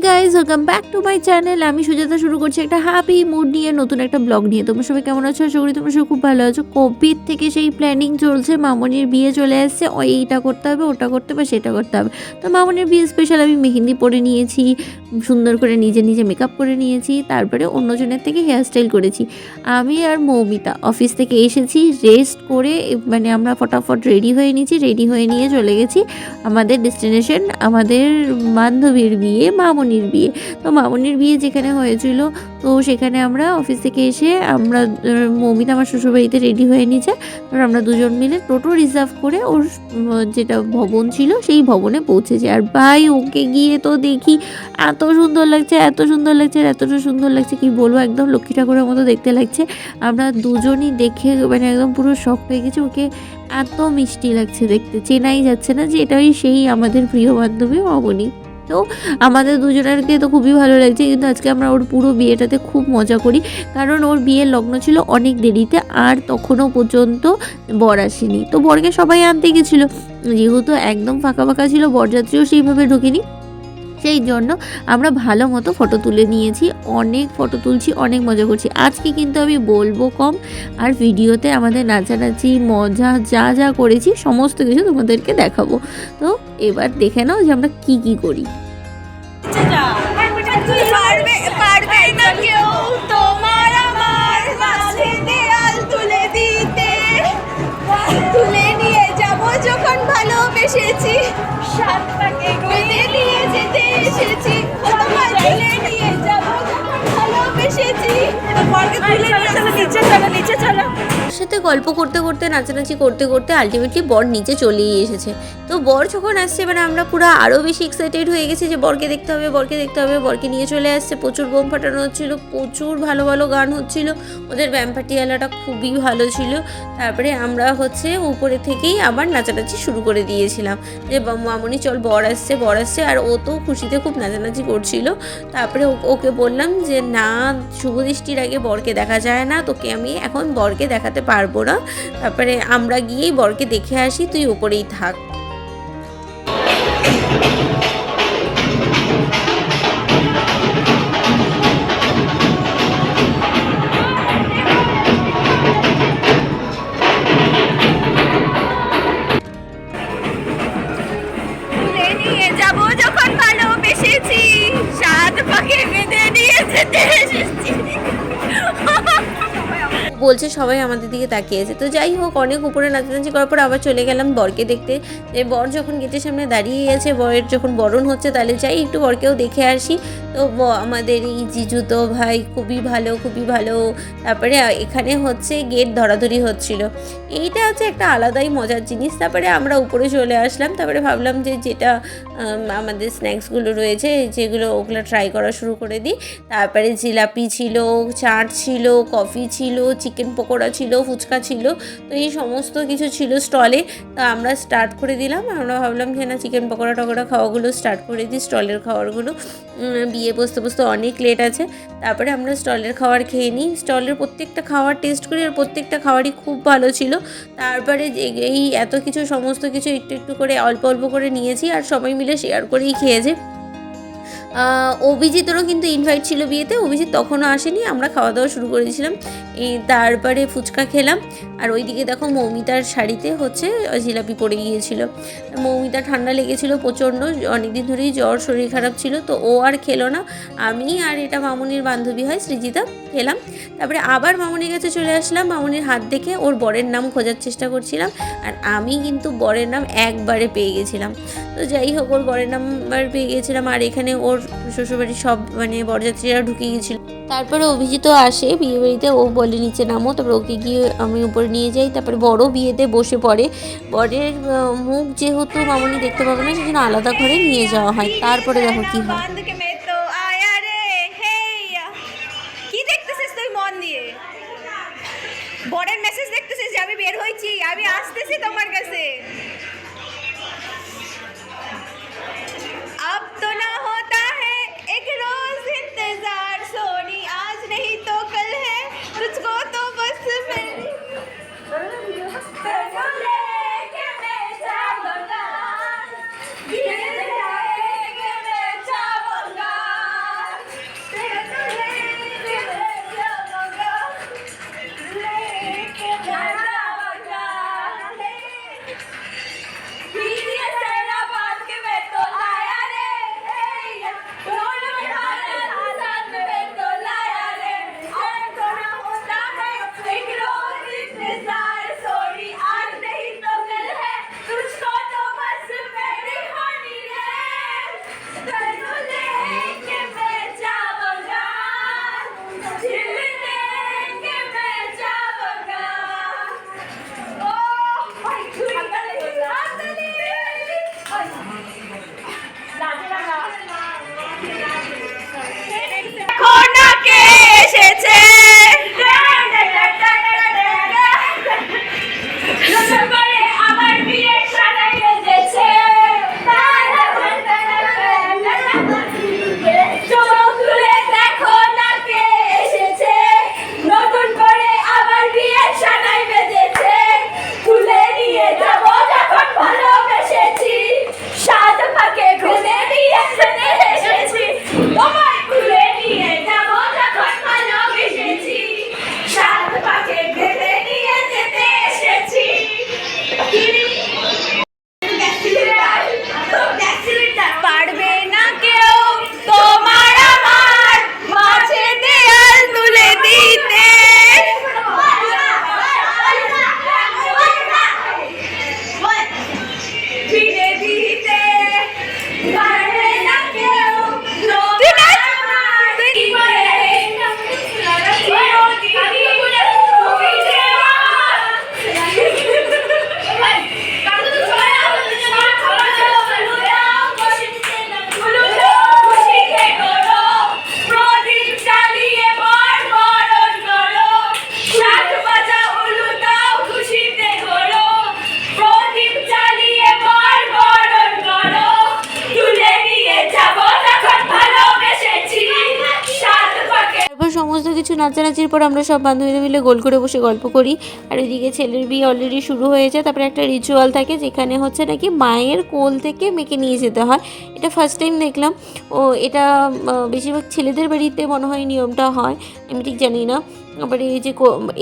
Guys, welcome back to my channel. আমি সুজাতা শুরু করছি একটা হ্যাপি মুড নিয়ে, নতুন একটা ব্লগ নিয়ে। তোমরা সবাই কেমন আছো? আশা করি তোমরা সবাই খুব ভালো আছো। কোভিড থেকে সেই প্ল্যানিং চলছে, মামনির বিয়ে চলে আসছে। এইটা করতে হবে, ওটা করতে হবে, সেটা করতে হবে। তো মামনির বিয়ে স্পেশাল আমি মেহেন্দি পরে নিয়েছি, সুন্দর করে নিজে নিজে মেকআপ করে নিয়েছি, তারপরে অন্যজনের থেকে হেয়ারস্টাইল করেছি। আমি আর মৌমিতা অফিস থেকে এসেছি, রেস্ট করে মানে আমরা ফটাফট রেডি হয়ে নিয়েছি, রেডি হয়ে নিয়ে চলে গেছি আমাদের ডেস্টিনেশন, আমাদের বান্ধবীর বিয়ে, মামনির বিয়ে। তো মামনির বিয়ে যেখানে হয়েছিল, তো সেখানে আমরা অফিস থেকে এসে আমরা মৌমিতা আমার শ্বশুরবাড়িতে রেডি হয়ে নিয়েছে। আর আমরা দুজন মিলে টোটো রিজার্ভ করে ওর যেটা ভবন ছিল সেই ভবনে পৌঁছেছি। আর ভাই ওকে গিয়ে তো দেখি এত সুন্দর লাগছে, এত সুন্দর লাগছে, আর এতটা সুন্দর লাগছে কি বলবো, একদম লক্ষ্মী ঠাকুরের মতো দেখতে লাগছে। আমরা দুজনই দেখে মানে একদম পুরো শক হয়ে গেছি। ওকে এত মিষ্টি লাগছে দেখতে, চেনাই যাচ্ছে না যে এটাই সেই আমাদের প্রিয় বান্ধবী মামনি। তো আমাদের দুজনেরকে তো খুবই ভালো লাগছে, কিন্তু আজকে আমরা ওর পুরো বিয়েটাতে খুব মজা করি, কারণ ওর বিয়ের লগ্ন ছিল অনেক দেরিতে, আর তখনও পর্যন্ত বর আসেনি। তো বরকে সবাই আনতে গেছিলো, যেহেতু একদম ফাঁকা ফাঁকা ছিল, বরযাত্রীও সেইভাবে ঢোকেনি, সেই জন্য আমরা ভালো মতো ফটো তুলে নিয়েছি, অনেক ফটো তুলছি, অনেক মজা করছি। আজকে কিন্তু আমি বলবো কম, আর ভিডিওতে আমাদের নাচানাচি মজা যা যা করেছি সমস্ত কিছু তোমাদেরকে দেখাবো। তো এবার দেখে নাও যে আমরা কি কি করি। যখন ভালোবেসেছি সাত পাকে বেঁধে নিয়ে যেতে এসেছি, তোমায় তুলে নিয়ে যাবো যখন ভালোবেসেছি। বরকে তুলে নিচে চলো। সাথে গল্প করতে করতে, নাচানাচি করতে করতে আলটিমেটলি বর নিচে চলেই এসেছে। তো বর যখন আসছে, মানে আমরা পুরো আরও বেশি এক্সাইটেড হয়ে গেছি যে বরকে দেখতে হবে, বরকে দেখতে হবে। বরকে নিয়ে চলে আসছে, প্রচুর বোম ফাটানো হচ্ছিলো, প্রচুর ভালো ভালো গান হচ্ছিলো, ওদের ব্যাম্পাটিওয়ালাটা খুবই ভালো ছিল। তারপরে আমরা উপরে থেকেই আবার নাচানাচি শুরু করে দিয়েছিলাম যে মামনি চল বর আসছে, বর আসছে। আর ও তো খুশিতে খুব নাচানাচি করছিল। তারপরে ওকে বললাম যে না, শুভদৃষ্টির আগে বরকে দেখা যায় না, তোকে আমি এখন বরকে দেখাতে পারবো না, তারপরে আমরা গিয়েই বরকে দেখে আসি, তুই উপরেই থাক। তুলে নিয়ে যাবো যখন ভালোবেসেছি, সাত পাকে বেঁধে নিয়ে যেতে এসেছি। বলছে সবাই আমাদের দিকে তাকিয়েছে। তো যাই হোক, অনেক উপরে নাচানাচি করার পর আবার চলে গেলাম বরকে দেখতে। যে বর যখন গেটের সামনে দাঁড়িয়ে আছে, বরের যখন বরণ হচ্ছে, তাহলে যাই একটু বরকেও দেখে আসি। তো আমাদের এই জিজু তো ভাই খুবই ভালো, খুবই ভালো। তারপরে এখানে গেট ধরাধরি হচ্ছিল, এইটা একটা আলাদাই মজার জিনিস। তারপরে আমরা উপরে চলে আসলাম। তারপরে ভাবলাম যে যেটা আমাদের স্ন্যাক্সগুলো রয়েছে যেগুলো, ওগুলো ট্রাই করা শুরু করে দিই। তারপরে জিলাপি ছিল, চাট ছিল, কফি ছিল, চিকেন পকোড়া ছিল, ফুচকা ছিল। তো এই সমস্ত কিছু ছিল স্টলে। তো আমরা স্টার্ট করে দিলাম। আমরা ভাবলাম যে না, চিকেন পকোড়া টকোড়া খাওয়াগুলো স্টার্ট করে দিই, স্টলের খাবারগুলো। বিয়ে বসতে বসতে অনেক লেট আছে। তারপরে আমরা স্টলের খাবার খেয়ে নিই, স্টলের প্রত্যেকটা খাবার টেস্ট করি, আর প্রত্যেকটা খাবারই খুব ভালো ছিল। তারপরে এই এত কিছু সমস্ত কিছু একটু একটু করে অল্প অল্প করে নিয়েছি, আর সবাই মিলে শেয়ার করেই খেয়েছে। অভিজিতেরও কিন্তু ইনভাইট ছিল বিয়েতে, অভিজিৎ তখনও আসেনি, আমরা খাওয়া দাওয়া শুরু করেছিলাম। তারপরে ফুচকা খেলাম। আর ওইদিকে দেখো মৌমিতার শাড়িতে জিলাপি পড়ে গিয়েছিল। মৌমিতা ঠান্ডা লেগেছিল প্রচণ্ড, অনেকদিন ধরেই জ্বর, শরীর খারাপ ছিল, তো ও আর খেলো না। আমি আর এটা মামনির বান্ধবী হয় সৃজিতা খেলাম। তারপরে আবার মামনির কাছে চলে আসলাম, মামনির হাত দেখে ওর বরের নাম খোঁজার চেষ্টা করছিলাম, আর আমি কিন্তু বরের নাম একবারে পেয়ে গেছিলাম। তো যাই হোক, ওর বরের নাম্বার পেয়ে গেছিলাম, আর এখানে ওর শ্বশুরবাড়ির সব বরযাত্রীরা ঢুকে গেছিল। তারপরে অভিজিৎও আসে বিয়ে বাড়িতে, ও বলে নিচে নামো, তারপরে ওকে গিয়ে আমি উপরে নিয়ে যাই। তারপরে বড় বিয়েতে বসে পড়ে, বরের মুখ যেহেতু মামনি দেখতে পাবে না, সেজন্য আলাদা ঘরে নিয়ে যাওয়া হয়। তারপরে দেখো কি হয়। কি দেখতেছিস তুই মন দিয়ে? বরের মেসেজ দেখতেছিস যে আমি বের হইছি, আমি আসতেছি তোমার কাছে। अब तो ना होता है एक रोज इंतजार सोनी, आज नहीं तो कल है तुझको तो बस मेरी लेके मैं जाऊंगा, নাচানাচির পর আমরা সব বান্ধবীরা মিলে গোল করে বসে গল্প করি। আর ওইদিকে ছেলের বিয়ে অলরেডি শুরু হয়েছে। তারপরে একটা রিচুয়াল থাকে যেখানে হচ্ছে নাকি মায়ের কোল থেকে মেয়েকে নিয়ে যেতে হয়। এটা ফার্স্ট টাইম দেখলাম। ও এটা বেশিরভাগ ছেলেদের বাড়িতে মনে হয় নিয়মটা হয়, আমি ঠিক জানি না। আবার এই যে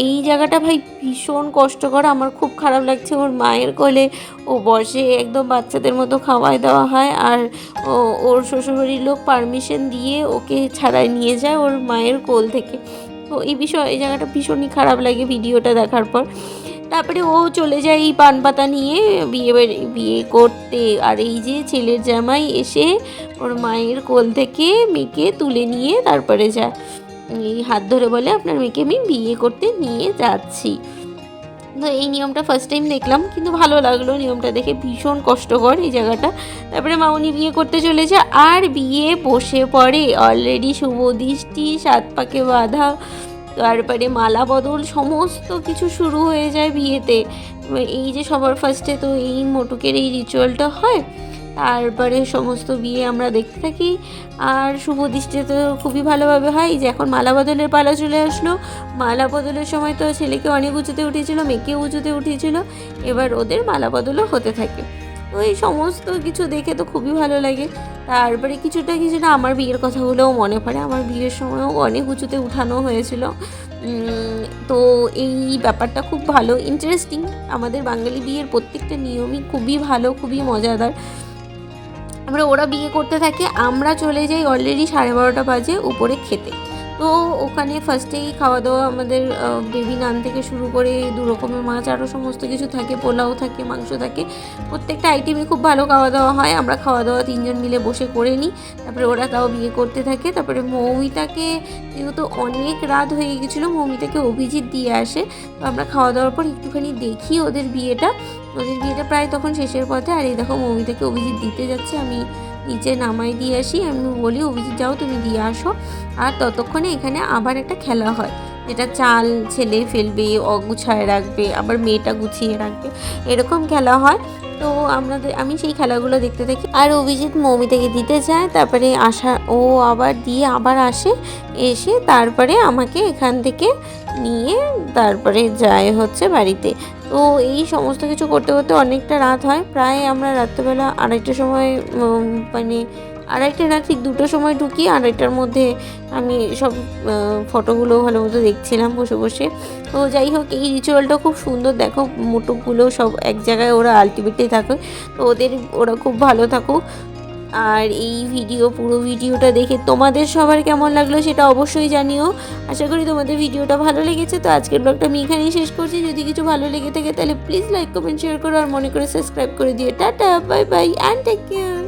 এই জায়গাটা ভাই ভীষণ কষ্টকর, আমার খুব খারাপ লাগছে। ওর মায়ের কোলে ও বসে, একদম বাচ্চাদের মতো খাওয়াই দেওয়া হয়। আর ওর শ্বশুরবাড়ির লোক পারমিশন দিয়ে ওকে ছাড়াই নিয়ে যায় ওর মায়ের কোল থেকে। তো এই জায়গাটা ভীষণই খারাপ লাগে ভিডিওটা দেখার পর। তারপরে ও চলে যায় এই পান পাতা নিয়ে বিয়ে করতে। আর এই যে ছেলের জামাই এসে ওর মায়ের কোল থেকে মেয়েকে তুলে নিয়ে তারপরে যায়, এই হাত ধরে বলে আপনার মেয়েকে আমি বিয়ে করতে নিয়ে যাচ্ছি। তো এই নিয়মটা ফার্স্ট টাইম দেখলাম, কিন্তু ভালো লাগলো নিয়মটা দেখে। ভীষণ কষ্টকর এই জায়গাটা। তারপরে মামনি বিয়ে করতে চলেছে আর বিয়ে বসে পড়ে। অলরেডি শুভ দৃষ্টি, 7 পাকে বাঁধা, তারপরে মালা বদল সমস্ত কিছু শুরু হয়ে যায় বিয়েতে। এই যে সবার ফার্স্টে তো এই মোটুকের এই রিচুয়ালটা হয়, তারপরে সমস্ত বিয়ে আমরা দেখতে থাকি। আর শুভ দৃষ্টি তো খুবই ভালোভাবে হয়। এই যে এখন মালা বদলের পালা চলে আসলো। মালা বদলের সময় তো ছেলেকে অনেক উঁচুতে উঠেছিল, মেয়েকেও উঁচুতে উঠেছিল, এবার ওদের মালা বদলও হতে থাকে। তো এই সমস্ত কিছু দেখে তো খুবই ভালো লাগে। তারপরে কিছুটা আমার বিয়ের কথাগুলোও মনে পড়ে। আমার বিয়ের সময়ও অনেক উঁচুতে উঠানো হয়েছিল। তো এই ব্যাপারটা খুব ভালো, ইন্টারেস্টিং। আমাদের বাঙালি বিয়ের প্রত্যেকটা নিয়মই খুবই ভালো, খুবই মজাদার। আমরা ওরা বিয়ে করতে থাকে, আমরা চলে যাই অলরেডি 12:30 বাজে উপরে খেতে। তো ওখানে ফার্স্টেই খাওয়া দাওয়া আমাদের বেবি নান থেকে শুরু করে 2 রকমের মাছ, আরও সমস্ত কিছু থাকে, পোলাও থাকে, মাংস থাকে, প্রত্যেকটা আইটেমই খুব ভালো খাওয়া দাওয়া হয়। আমরা খাওয়া দাওয়া 3 জন মিলে বসে করে নিই। তারপরে ওরা তাও বিয়ে করতে থাকে। তারপরে মৌমিতাকে, যেহেতু অনেক রাত হয়ে গেছিলো, মৌমিতাকে অভিজিৎ দিয়ে আসে। তো আমরা খাওয়া দাওয়ার পর একটুখানি দেখি ওদের বিয়েটা প্রায় তখন শেষের পথে। আর এই দেখো মৌমিতাকে অভিজিৎ দিতে যাচ্ছে, আমি নিচে নামাই দিয়ে আসি। আমি বলি অভিজিৎ যাও তুমি দিয়ে আসো। আর ততক্ষণে এখানে আবার একটা খেলা হয়, যেটা চাল ছেলে ফেলবে, অগুছায় রাখবে, আবার মেয়েটা গুছিয়ে রাখবে, এরকম খেলা হয়। তো আমি সেই খেলাগুলো দেখতে থাকি। আর অভিজিৎ মৌমিতাকে দিতে যায়, তারপরে ও আবার দিয়ে আবার এসে তারপরে আমাকে এখান থেকে নিয়ে তারপরে যায় হচ্ছে বাড়িতে। তো এই সমস্ত কিছু করতে করতে অনেকটা রাত হয়। প্রায় আমরা রাত্রেবেলা 2:30টার সময়, মানে 2:30 না, ঠিক 2টোর সময় ঢুকি। 2:30টার মধ্যে আমি সব ফটোগুলো ভালো মতো দেখছিলাম বসে বসে। তো যাই হোক, এই রিচুয়ালটা খুব সুন্দর। দেখো মুটুকগুলো সব এক জায়গায়, ওরা আলটিমেটলি থাকে। তো ওরা খুব ভালো থাকুক। আর এই পুরো ভিডিওটা দেখে তোমাদের সবার কেমন লাগলো সেটা অবশ্যই জানিও। আশা করি তোমাদের ভিডিওটা ভালো লেগেছে। তো আজকের ব্লগটা আমি এখানেই শেষ করছি। যদি কিছু ভালো লেগে থাকে তাহলে প্লিজ লাইক, কমেন্ট, শেয়ার করো। আর মনে করে সাবস্ক্রাইব করে দিও। Tata, bye bye and take care.